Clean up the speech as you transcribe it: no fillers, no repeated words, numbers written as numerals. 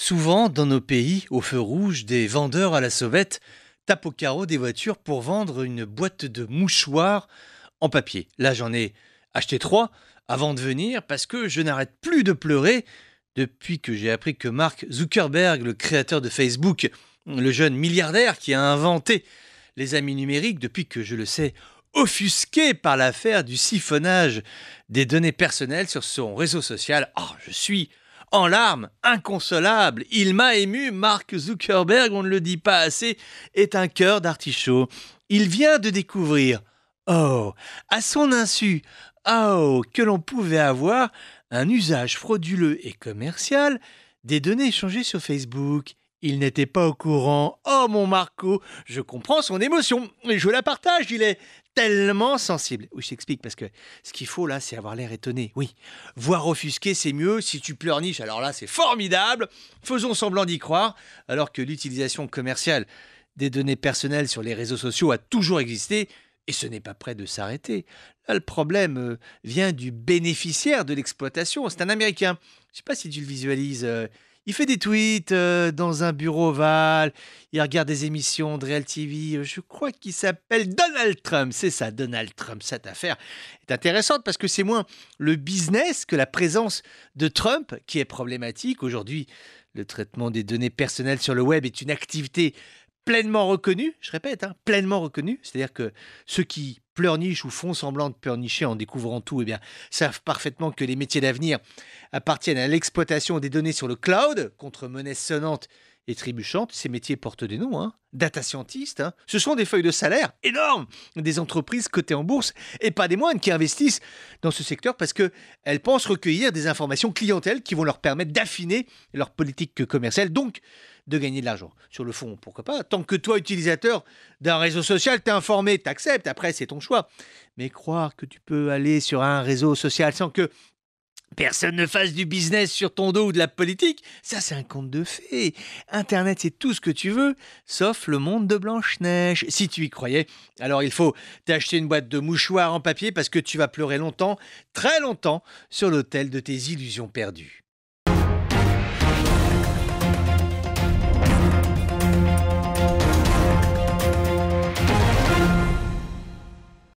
Souvent, dans nos pays, au feu rouge, des vendeurs à la sauvette tapent au carreau des voitures pour vendre une boîte de mouchoirs en papier. Là, j'en ai acheté trois avant de venir parce que je n'arrête plus de pleurer depuis que j'ai appris que Mark Zuckerberg, le créateur de Facebook, le jeune milliardaire qui a inventé les amis numériques, depuis que je le sais, offusqué par l'affaire du siphonnage des données personnelles sur son réseau social. Oh, je suis en larmes, inconsolable. Il m'a ému. Mark Zuckerberg, on ne le dit pas assez, est un cœur d'artichaut. Il vient de découvrir, à son insu, que l'on pouvait avoir un usage frauduleux et commercial des données échangées sur Facebook. Il n'était pas au courant. Oh mon Marco, je comprends son émotion et je la partage, il est tellement sensible. Oui, je t'explique parce que ce qu'il faut là, c'est avoir l'air étonné. Oui, voir offusqué, c'est mieux. Si tu pleurniches, alors là, c'est formidable. Faisons semblant d'y croire, alors que l'utilisation commerciale des données personnelles sur les réseaux sociaux a toujours existé et ce n'est pas prêt de s'arrêter. Là, le problème vient du bénéficiaire de l'exploitation. C'est un Américain. Je ne sais pas si tu le visualises. Il fait des tweets dans un bureau ovale. Il regarde des émissions de Real TV. Je crois qu'il s'appelle Donald Trump. C'est ça, Donald Trump. Cette affaire est intéressante parce que c'est moins le business que la présence de Trump qui est problématique. Aujourd'hui, le traitement des données personnelles sur le web est une activité pleinement reconnue, je répète, pleinement reconnue, c'est-à-dire que ceux qui pleurnichent ou font semblant de pleurnicher en découvrant tout, eh bien, savent parfaitement que les métiers d'avenir appartiennent à l'exploitation des données sur le cloud, contre monnaie sonnante et trébuchante. Ces métiers portent des noms, data scientist, ce sont des feuilles de salaire énormes des entreprises cotées en bourse, et pas des moindres qui investissent dans ce secteur parce qu'elles pensent recueillir des informations clientèles qui vont leur permettre d'affiner leur politique commerciale, donc de gagner de l'argent. Sur le fond, pourquoi pas? Tant que toi, utilisateur d'un réseau social, t'es informé, t'acceptes, après c'est ton choix. Mais croire que tu peux aller sur un réseau social sans que personne ne fasse du business sur ton dos ou de la politique, ça c'est un conte de fées. Internet c'est tout ce que tu veux, sauf le monde de Blanche-Neige. Si tu y croyais, alors il faut t'acheter une boîte de mouchoirs en papier parce que tu vas pleurer longtemps, très longtemps, sur l'autel de tes illusions perdues.